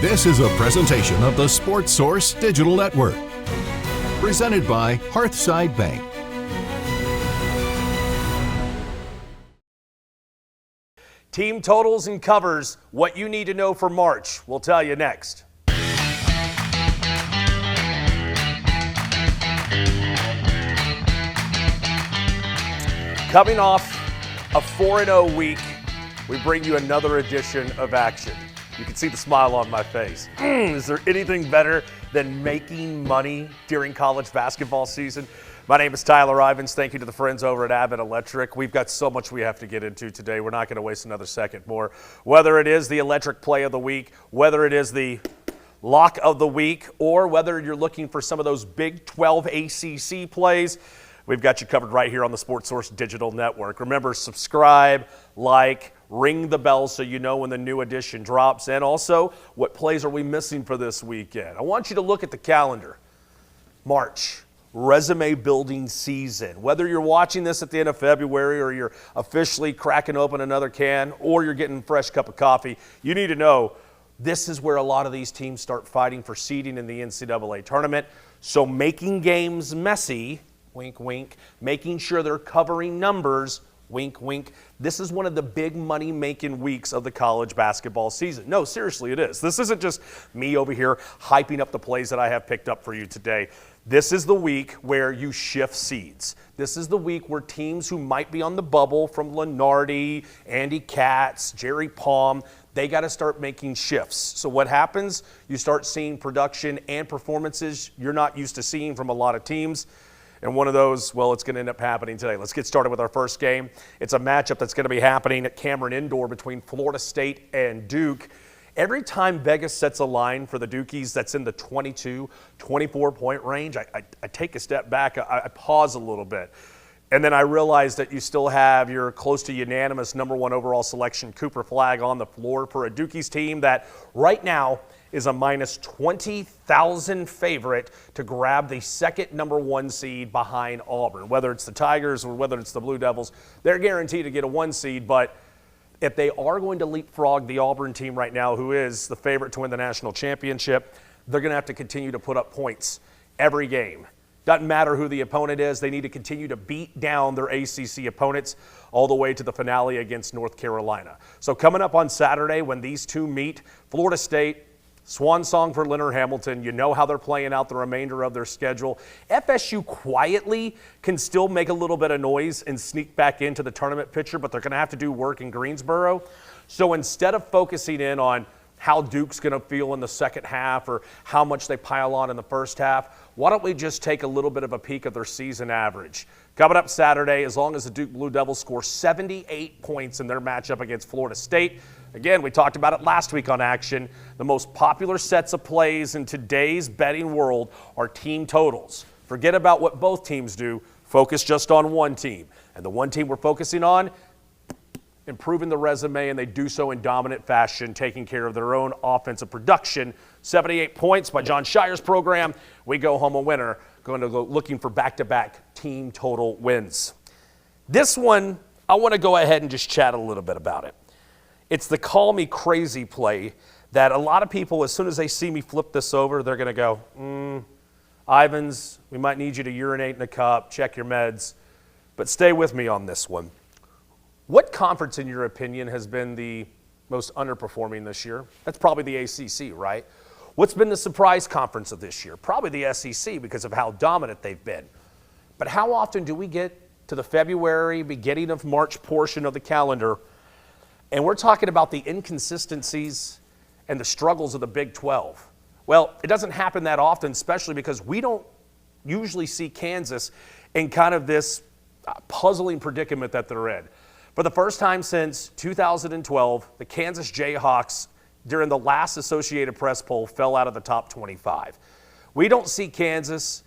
This is a presentation of the Sports Source Digital Network, presented by Hearthside Bank. Team totals and covers, what you need to know for March. We'll tell you next. Coming off a 4-0 week, we bring you another edition of Action. You can see the smile on my face. Is there anything better than making money during college basketball season? My name is Tyler Ivens. Thank you to the friends over at Abbott Electric. We've got so much we have to get into today. We're not going to waste another second more. Whether it is the electric play of the week, whether it is the lock of the week, or whether you're looking for some of those Big 12 ACC plays, we've got you covered right here on the Sports Source Digital Network. Remember, subscribe, like, ring the bell so you know when the new edition drops, and also what plays are we missing for this weekend. I want you to look at the calendar. March, resume building season. Whether you're watching this at the end of February or you're officially cracking open another can or you're getting a fresh cup of coffee, you need to know this is where a lot of these teams start fighting for seeding in the NCAA tournament. So making games messy, wink, wink, making sure they're covering numbers, wink, wink. This is one of the big money-making weeks of the college basketball season. No, seriously, it is. This isn't just me over here hyping up the plays that I have picked up for you today. This is the week where you shift seeds. This is the week where teams who might be on the bubble from Lenardi, Andy Katz, Jerry Palm, they got to start making shifts. So what happens? You start seeing production and performances you're not used to seeing from a lot of teams. And one of those, well, it's going to end up happening today. Let's get started with our first game. It's a matchup that's going to be happening at Cameron Indoor between Florida State and Duke. Every time Vegas sets a line for the Dukies that's in the 22, 24-point range, I take a step back, I pause a little bit. And then I realize that you still have your close to unanimous number one overall selection, Cooper Flagg, on the floor for a Dukies team that right now is a minus 20,000 favorite to grab the second number one seed behind Auburn. Whether it's the Tigers or whether it's the Blue Devils, they're guaranteed to get a one seed, but if they are going to leapfrog the Auburn team right now, who is the favorite to win the national championship, they're going to have to continue to put up points every game. Doesn't matter who the opponent is. They need to continue to beat down their ACC opponents all the way to the finale against North Carolina. So coming up on Saturday when these two meet, Florida State, swan song for Leonard Hamilton. You know how they're playing out the remainder of their schedule. FSU quietly can still make a little bit of noise and sneak back into the tournament picture, but they're going to have to do work in Greensboro. So instead of focusing in on how Duke's going to feel in the second half or how much they pile on in the first half, why don't we just take a little bit of a peek at their season average? Coming up Saturday, as long as the Duke Blue Devils score 78 points in their matchup against Florida State. Again, we talked about it last week on Action. The most popular sets of plays in today's betting world are team totals. Forget about what both teams do. Focus just on one team. And the one team we're focusing on, improving the resume, and they do so in dominant fashion, taking care of their own offensive production. 78 points by John Shire's program. We go home a winner, going to go looking for back-to-back team total wins. This one, I want to go ahead and just chat a little bit about it. It's the call me crazy play that a lot of people, as soon as they see me flip this over, they're going to go, Ivens, we might need you to urinate in a cup, check your meds. But stay with me on this one. What conference, in your opinion, has been the most underperforming this year? That's probably the ACC, right? What's been the surprise conference of this year? Probably the SEC because of how dominant they've been. But how often do we get to the February, beginning of March portion of the calendar, and we're talking about the inconsistencies and the struggles of the Big 12? Well, it doesn't happen that often, especially because we don't usually see Kansas in kind of this puzzling predicament that they're in. For the first time since 2012, the Kansas Jayhawks, during the last Associated Press poll, fell out of the top 25. We don't see Kansas.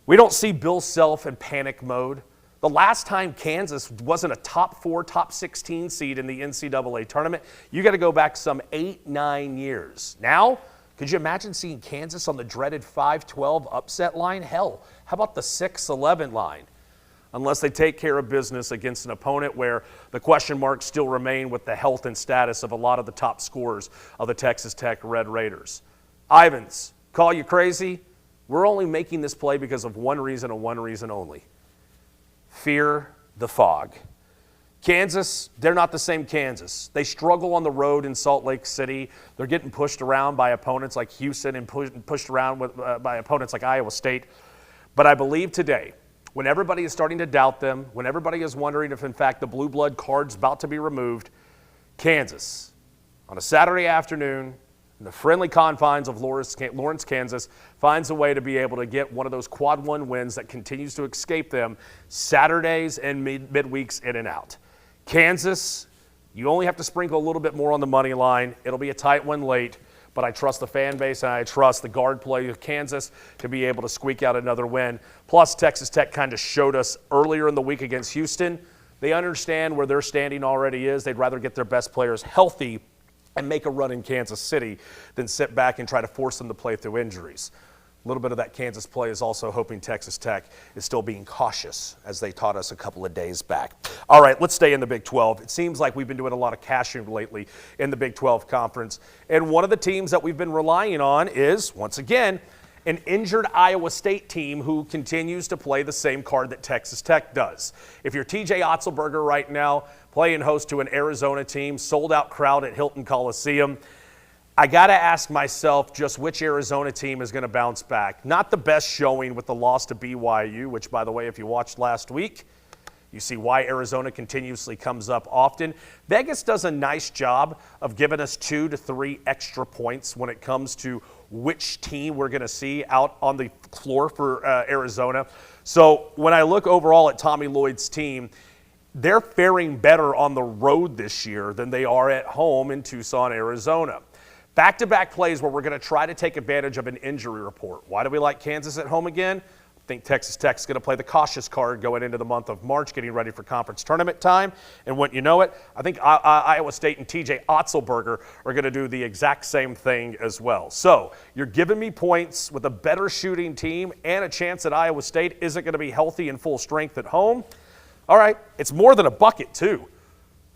We don't see Bill Self in panic mode. The last time Kansas wasn't a top 4, top 16 seed in the NCAA tournament, you got to go back some 8-9 years. Now, could you imagine seeing Kansas on the dreaded 5-12 upset line? Hell, how about the 6-11 line? unless they take care of business against an opponent where the question marks still remain with the health and status of a lot of the top scorers of the Texas Tech Red Raiders. Ivens, call you crazy? We're only making this play because of one reason and one reason only. Fear the fog. Kansas, they're not the same Kansas. They struggle on the road in Salt Lake City. They're getting pushed around by opponents like Houston and pushed around by opponents like Iowa State. But I believe today, when everybody is starting to doubt them, when everybody is wondering if, in fact, the blue blood card's about to be removed, Kansas, on a Saturday afternoon, in the friendly confines of Lawrence, Kansas, finds a way to be able to get one of those quad one wins that continues to escape them Saturdays and midweeks in and out. Kansas, you only have to sprinkle a little bit more on the money line. It'll be a tight one late, but I trust the fan base and I trust the guard play of Kansas to be able to squeak out another win. Plus, Texas Tech kind of showed us earlier in the week against Houston. They understand where their standing already is. They'd rather get their best players healthy and make a run in Kansas City than sit back and try to force them to play through injuries. A little bit of that Kansas play is also hoping Texas Tech is still being cautious, as they taught us a couple of days back. All right, let's stay in the Big 12. It seems like we've been doing a lot of cashing lately in the Big 12 Conference. And one of the teams that we've been relying on is, once again, an injured Iowa State team who continues to play the same card that Texas Tech does. If you're TJ Otzelberger right now, playing host to an Arizona team, sold-out crowd at Hilton Coliseum, I got to ask myself just which Arizona team is going to bounce back. Not the best showing with the loss to BYU, which, by the way, if you watched last week, you see why Arizona continuously comes up often. Vegas does a nice job of giving us 2 to 3 extra points when it comes to which team we're going to see out on the floor for Arizona. So when I look overall at Tommy Lloyd's team, they're faring better on the road this year than they are at home in Tucson, Arizona. Back-to-back plays where we're going to try to take advantage of an injury report. Why do we like Kansas at home again? I think Texas Tech's going to play the cautious card going into the month of March, getting ready for conference tournament time. And wouldn't you know it, I think Iowa State and TJ Otzelberger are going to do the exact same thing as well. So you're giving me points with a better shooting team and a chance that Iowa State isn't going to be healthy and full strength at home. All right, it's more than a bucket, too.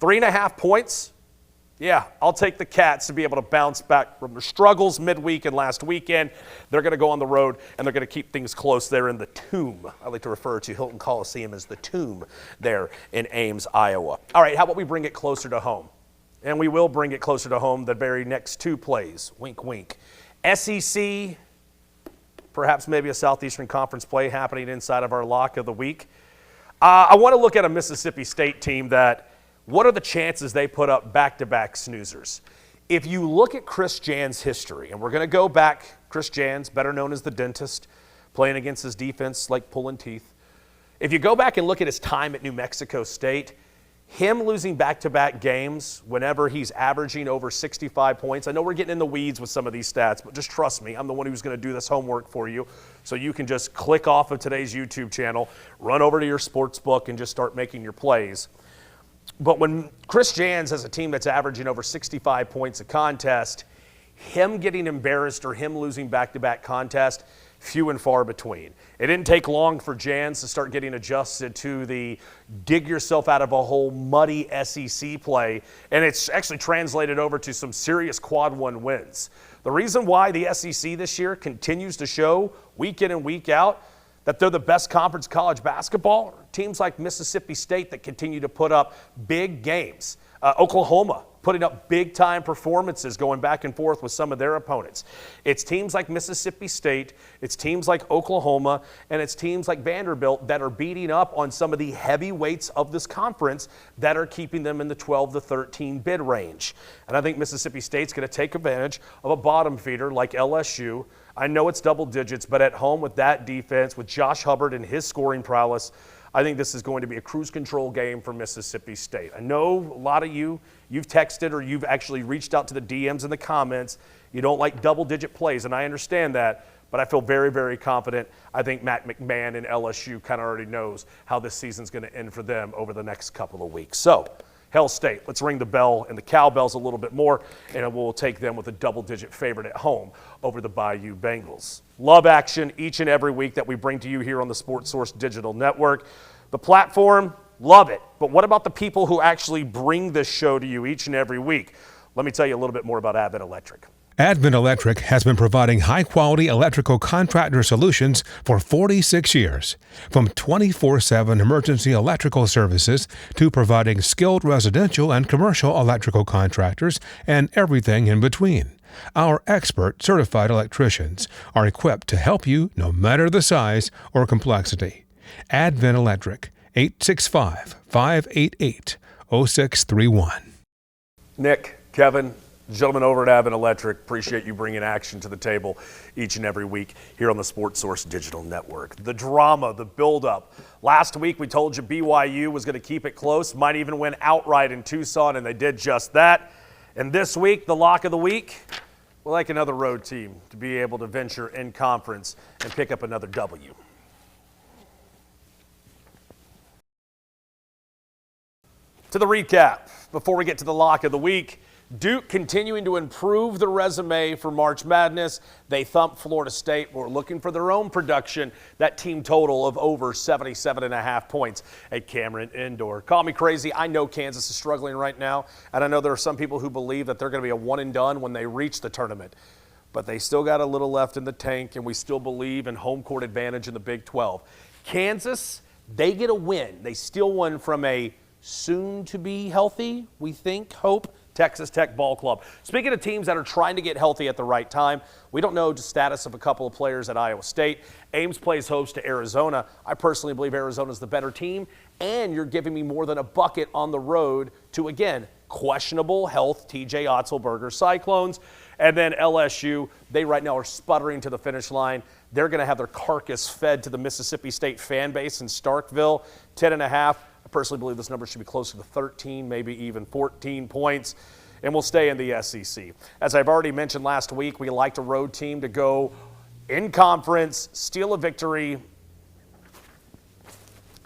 3.5 points. Yeah, I'll take the Cats to be able to bounce back from their struggles midweek and last weekend. They're going to go on the road, and they're going to keep things close there in the Tomb. I like to refer to Hilton Coliseum as the Tomb there in Ames, Iowa. All right, how about we bring it closer to home? And we will bring it closer to home the very next 2 plays. Wink, wink. SEC, perhaps maybe a Southeastern Conference play happening inside of our lock of the week. I want to look at a Mississippi State team that, what are the chances they put up back-to-back snoozers? If you look at Chris Jan's history, and we're going to go back, Chris Jan's, better known as the dentist, playing against his defense like pulling teeth. If you go back and look at his time at New Mexico State, him losing back-to-back games whenever he's averaging over 65 points. I know we're getting in the weeds with some of these stats, but just trust me, I'm the one who's going to do this homework for you. So you can just click off of today's YouTube channel, run over to your sports book, and just start making your plays. But when Chris Jans has a team that's averaging over 65 points a contest, him getting embarrassed or him losing back-to-back contest, few and far between. It didn't take long for Jans to start getting adjusted to the dig yourself out of a hole muddy SEC play, and it's actually translated over to some serious quad one wins. The reason why the SEC this year continues to show week in and week out that they're the best conference college basketball are teams like Mississippi State that continue to put up big games. Oklahoma putting up big-time performances going back and forth with some of their opponents. It's teams like Mississippi State, it's teams like Oklahoma, and it's teams like Vanderbilt that are beating up on some of the heavyweights of this conference that are keeping them in the 12 to 13 bid range. And I think Mississippi State's going to take advantage of a bottom feeder like LSU. I know it's double digits, but at home with that defense, with Josh Hubbard and his scoring prowess, I think this is going to be a cruise control game for Mississippi State. I know a lot of you've texted or you've actually reached out to the DMs in the comments. You don't like double-digit plays, and I understand that, but I feel very, very confident. I think Matt McMahon and LSU kind of already knows how this season's going to end for them over the next couple of weeks. So, Hell State, let's ring the bell and the cowbells a little bit more, and we'll take them with a double-digit favorite at home over the Bayou Bengals. Love action each and every week that we bring to you here on the Sports Source Digital Network. The platform, love it. But what about the people who actually bring this show to you each and every week? Let me tell you a little bit more about Advent Electric. Advent Electric has been providing high-quality electrical contractor solutions for 46 years. From 24/7 emergency electrical services to providing skilled residential and commercial electrical contractors and everything in between. Our expert certified electricians are equipped to help you no matter the size or complexity. Advent Electric, 865-588-0631. Nick, Kevin, gentlemen over at Advent Electric, appreciate you bringing action to the table each and every week here on the Sports Source Digital Network. The drama, the buildup. Last week we told you BYU was going to keep it close, might even win outright in Tucson, and they did just that. And this week, the lock of the week, we're like another road team to be able to venture in conference and pick up another W. To the recap, before we get to the lock of the week, Duke continuing to improve the resume for March Madness. They thumped Florida State. We're looking for their own production, that team total of over 77.5 points at Cameron Indoor. Call me crazy. I know Kansas is struggling right now, and I know there are some people who believe that they're going to be a one and done when they reach the tournament. But they still got a little left in the tank, and we still believe in home court advantage in the Big 12. Kansas, they get a win. They still won from a soon-to-be healthy, we think, hope, Texas Tech Ball Club. Speaking of teams that are trying to get healthy at the right time, we don't know the status of a couple of players at Iowa State. Ames plays host to Arizona. I personally believe Arizona's the better team, and you're giving me more than a bucket on the road to, again, questionable health TJ Otzelberger Cyclones. And then LSU, they right now are sputtering to the finish line. They're going to have their carcass fed to the Mississippi State fan base in Starkville, 10.5. I personally believe this number should be closer to 13, maybe even 14 points, and we'll stay in the SEC. As I've already mentioned last week, we liked a road team to go in conference, steal a victory,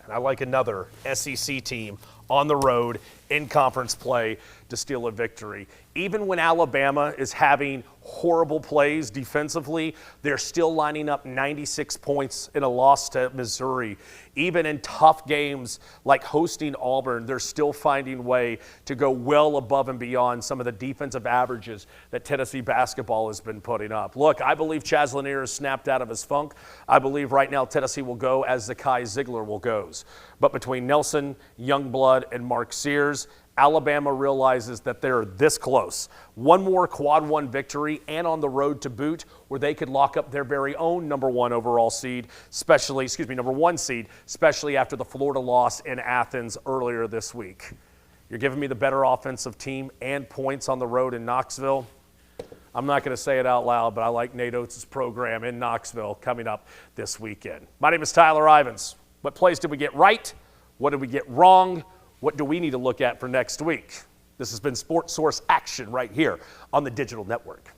and I like another SEC team on the road in conference play to steal a victory. Even when Alabama is having horrible plays defensively, they're still lining up 96 points in a loss to Missouri. Even in tough games like hosting Auburn, they're still finding a way to go well above and beyond some of the defensive averages that Tennessee basketball has been putting up. Look, I believe Chaz Lanier has snapped out of his funk. I believe right now Tennessee will go as Zakai Ziegler will goes. But between Nelson, Youngblood, and Mark Sears, Alabama realizes that they're this close. One more quad one victory and on the road to boot where they could lock up their very own number one seed, especially after the Florida loss in Athens earlier this week. You're giving me the better offensive team and points on the road in Knoxville. I'm not going to say it out loud, but I like Nate Oates' program in Knoxville coming up this weekend. My name is Tyler Ivens. What plays did we get right? What did we get wrong? What do we need to look at for next week? This has been Sports Source Action right here on the Digital Network.